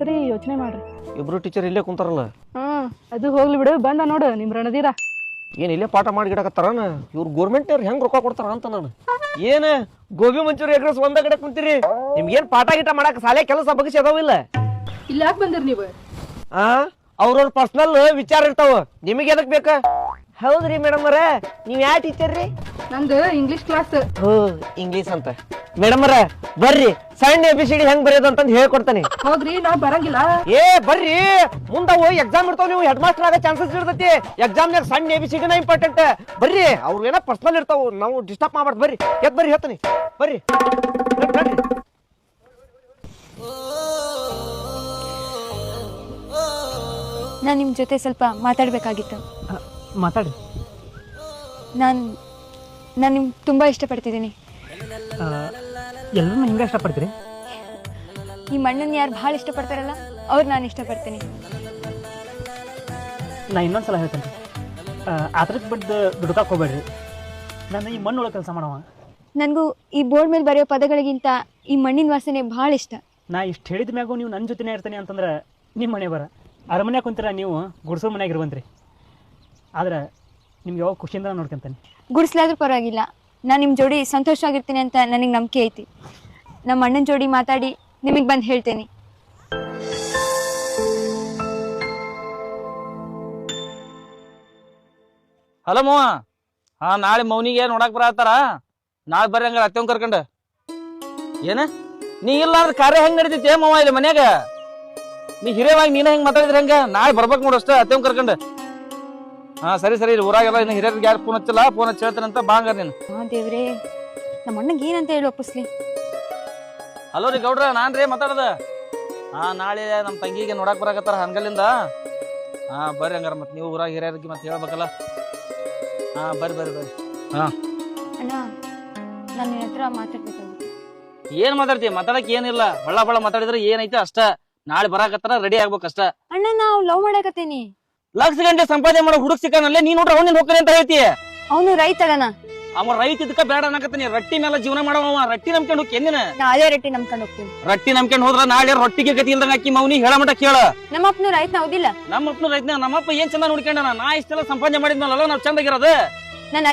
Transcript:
ಸರಿ ಯೋಚನೆ ಮಾಡ್ರಿ. ಇಬ್ರು ಟೀಚರ್ ಇಲ್ಲೇ ಕುಂತಾರಲ್ಲ. ಅದು ಹೋಗ್ಲಿ ಬಿಡು. ಬಂದ ನೋಡು ನಿಮ್ ರಣದೀರ. ಏನ್ ಇಲ್ಲೇ ಪಾಠ ಮಾಡಿಗಿಡಕತ್ತಾರನ? ಇವ್ರು ಗೋರ್ಮೆಂಟ್ನವ್ರು ಹೆಂಗ್ ರೊಕ್ಕ ಕೊಡ್ತಾರ ಅಂತ ನಾನು ಏನ ಗೋಬಿ ಮಂಚೂರಿ ಎಗ್ ರೈಸ್ ಒಂದ ಕಡೆ ಕುಂತೀರಿ. ನಿಮ್ಗೇನ್ ಪಾಠ ಗಿಟ ಮಾಡಕ್ ಸಾಲೆ ಕೆಲಸ ಬಗ್ಸಿ ಅದಾವಿಲ್ಲ? ಇಲ್ಲಿ ಯಾಕೆ ಬಂದಿರಿ ನೀವು? ಅವ್ರವ್ರ ಪರ್ಸನಲ್ ವಿಚಾರ ಇರ್ತಾವ. ನಿಮಗೆ ಎದಕ್ ಬೇಕ? ಹೌದ್ರಿ ಮೇಡಮ್ ಅವರ, ನೀವ್ ಯಾವ ಟೀಚರ್ ರೀ? ನಂದು ಇಂಗ್ಲಿಷ್ ಕ್ಲಾಸ್. ಇಂಗ್ಲಿಷ್ ಅಂತ. ಮೇಡಮ್ ಅವರ ಬರ್ರಿ, ಸಣ್ಣ ABCD ಹೆಂಗ್ ಬರೆಯೋದು ಅಂತಂದ್ ಹೇಳ್ಕೊಡ್ತಾನೆ. ಹೋಗ್ರಿ, ನಾವ್ ಬರಂಗಿಲ್ಲ. ಬರ್ರಿ, ಮುಂದವು ಎಕ್ಸಾಮ್ ಇರ್ತಾವ. ನೀವು ಹೆಡ್ ಮಾಸ್ಟರ್ ಆಗೋ ಚಾನ್ಸಸ್ ಇರ್ತೈತಿ. ಎಕ್ಸಾಮ್ನಾಗ ಸಣ್ಣ ABCD ನ ಇಂಪಾರ್ಟೆಂಟ್. ಬರ್ರಿ, ಅವ್ರ ಏನೋ ಪರ್ಸನಲ್ ಇರ್ತಾವ, ನಾವು ಡಿಸ್ಟರ್ಬ್ ಮಾಡ್ಬಾರ್ದು. ಬರ್ರಿ, ಬರ್ರಿ ಹೇಳ್ತಾನೆ. ಬರ್ರಿ ಬರ್ರಿ. ನಾನು ನಿಮ್ಮ ಜೊತೆ ಸ್ವಲ್ಪ ಮಾತಾಡಬೇಕಾಗಿತ್ತು. ಮಾತಾಡಿ. ನಾನು ನಿಮ್ಗೆ ತುಂಬ ಇಷ್ಟಪಡ್ತಿದ್ದೀನಿ. ಎಲ್ಲರೂ ಹಿಂಗೆ ಇಷ್ಟಪಡ್ತೀರಿ? ಈ ಮಣ್ಣನ್ನು ಯಾರು ಭಾಳ ಇಷ್ಟಪಡ್ತಾರಲ್ಲ ಅವ್ರು ನಾನು ಇಷ್ಟಪಡ್ತೀನಿ. ನಾ ಇನ್ನೊಂದು ಸಲ ಹೇಳ್ತೇನೆ, ಅದ್ರಕ್ಕೆ ಬಿಟ್ಟು ದುಡ್ಕಕ್ಕೆ ಹೋಗ್ಬೇಡ್ರಿ. ನಾನು ಈ ಮಣ್ಣು ಒಳಗೆ ಕೆಲಸ ಮಾಡವ. ನನಗೂ ಈ ಬೋರ್ಡ್ ಮೇಲೆ ಬರೆಯೋ ಪದಗಳಿಗಿಂತ ಈ ಮಣ್ಣಿನ ವಾಸನೆ ಭಾಳ ಇಷ್ಟ. ನಾ ಇಷ್ಟು ಹೇಳಿದ ಮ್ಯಾಗೂ ನೀವು ನನ್ನ ಜೊತೆನೇ ಇರ್ತೀನಿ ಅಂತಂದ್ರೆ ನಿಮ್ಮ ಮನೆ ಬರ. ಅರಮನೆ ಕುಂತೀರ ನೀವು, ಗುಡ್ಸೋ ಮನೆಯಾಗ ಇರುವಂತ್ರಿ. ಆದ್ರೆ ನಿಮ್ಗೆ ಯಾವಾಗ ಖುಷಿಯಿಂದ ನೋಡ್ಕೊಂತಾನೆ. ಗುಡಿಸ್ಲಾದ್ರೂ ಪರವಾಗಿಲ್ಲ, ನಾನು ನಿಮ್ಮ ಜೋಡಿ ಸಂತೋಷವಾಗಿರ್ತೀನಿ ಅಂತ ನನಗೆ ನಂಬಿಕೆ ಐತಿ. ನಮ್ಮ ಅಣ್ಣನ ಜೋಡಿ ಮಾತಾಡಿ ನಿಮಗೆ ಬಂದು ಹೇಳ್ತೇನೆ. ಹಲೋ ಮವ. ನಾಳೆ ಮೌನಿಗೆ ನೋಡಕ್ ಬರತ್ತಾರ. ನಾಳೆ ಬರ್ರಿ ಹಂಗಾರ ಅತ್ತೆವ್ ಕರ್ಕಂಡ. ಏನ ನೀ ಇಲ್ಲ ಅಂದ್ರೆ ಕಾರ್ಯ ಹೆಂಗ್ ನಡೀತೈತಿ ಮವ ಇಲ್ಲಿ ಮನ್ಯಾಗ? ನೀ ಹಿರಿಯವಾಗಿ ನೀನ ಹೆಂಗ್ ಮಾತಾಡಿದ್ರಿ ಹೆಂಗ? ನಾಳೆ ಬರ್ಬೇಕು ನೋಡಷ್ಟ ಅತ್ತೆವ್ ಕರ್ಕಂಡ. ಸರಿ ಸರಿ. ಊರಾಗೆಲ್ಲ ಇನ್ನು ಹಿರಿಯರಿಗೆ ಯಾರು ಫೋನ್ ಹಚ್ಚಲ್ಲ, ಫೋನ್ ಹಚ್ಚಿ ಹೇಳ್ತಾನಂತ ಬಾಂಗಾರ ನೀನು. ದೇವ್ರೇ, ನಮ್ಮ ಅಣ್ಣಗೆ ಏನಂತ ಹೇಳಿ ಒಪ್ಪಿಸ್ಲಿ. ಹಲೋ ರೀ ಗೌಡ್ರ, ನಾನ್ರಿ ಮಾತಾಡದ. ನಾಳೆ ನಮ್ಮ ತಂಗಿಗೆ ನೋಡಕ್ ಬರಾಕತ್ತಾರ ಹಂಗಲಿಂದ. ಬರ್ರಿ ಹಂಗಾರ. ಮತ್ತೆ ನೀವು ಊರಾಗ ಹಿರಿಯರಿಗೆ ಮತ್ತೆ ಹೇಳ್ಬೇಕಲ್ಲ. ಬರ್ರಿ ಬರ್ರಿ ಬರ್ರಿ. ಅಣ್ಣ, ನಾನು ನಿನ್ನ ಹತ್ರ ಮಾತಾಡ್ಬೇಕಾಗಿತ್ತು. ಏನ್ ಮಾತಾಡ್ತೀವಿ? ಮಾತಾಡಕ್ ಏನಿಲ್ಲ. ಬಳ್ಳ ಬಳ್ಳ ಮಾತಾಡಿದ್ರೆ ಏನೈತೆ ಅಷ್ಟ. ನಾಳೆ ಬರಾಕತ್ತಾರ, ರೆಡಿ ಆಗ್ಬೇಕಷ್ಟ. ಅಣ್ಣ, ನಾವು ಲವ್ ಮಾಡಕತ್ತೀನಿ. ಲಕ್ಷ ಗಂಟೆ ಸಂಪಾದನೆ ಮಾಡೋ ಹುಡುಗ ಸಿಕ್ಕನಲ್ಲೇ ನೀನ್ ನೋಡ್ರ ಅವ್ನಿನ್ ಹೋಗ್ತಾನೆ ಅಂತ ಹೇಳ್ತೀಯ. ಅವನು ರೈತಳನ. ಅವ ರೈತ ಇದಕ್ಕ ಬೇಡ ಅನ್ನಕತ್ತೀನಿ. ರೊಟ್ಟಿ ಮೇಲೆ ಜೀವನ ಮಾಡವ. ರೊಟ್ಟಿ ನಂಬ್ಕೊಂಡು ಹೋಗಿ ಎಂದಿನ ನಾ ಅದೇ ರೊಟ್ಟಿ ನಂಬ್ಕೊಂಡು ಹೋಗ್ತೀನಿ. ರೊಟ್ಟಿ ನಂಬ್ಕೊಂಡು ಹೋದ್ರ ನಾಳೆ ರೊಟ್ಟಿಗೆ ಗತಿ ಇಲ್ದಂಗ ಅಕ್ಕಿ ಮೌನಿ ಹೇಳ ಮಟ ಕೇಳ. ನಮ್ಮಪ್ಪನು ರೈತನ ಹೌದಿಲ್ಲ? ನಮ್ಮಪ್ಪನು ರೈತನ. ನಮ್ಮಪ್ಪ ಏನ್ ಚಂದ ನೋಡ್ಕೊಂಡ. ನಾ ಇಷ್ಟೆಲ್ಲ ಸಂಪಾದನೆ ಮಾಡಿದ್ನಲ್ಲ ನಾವ್ ಚಂದಾಗಿರೋದು.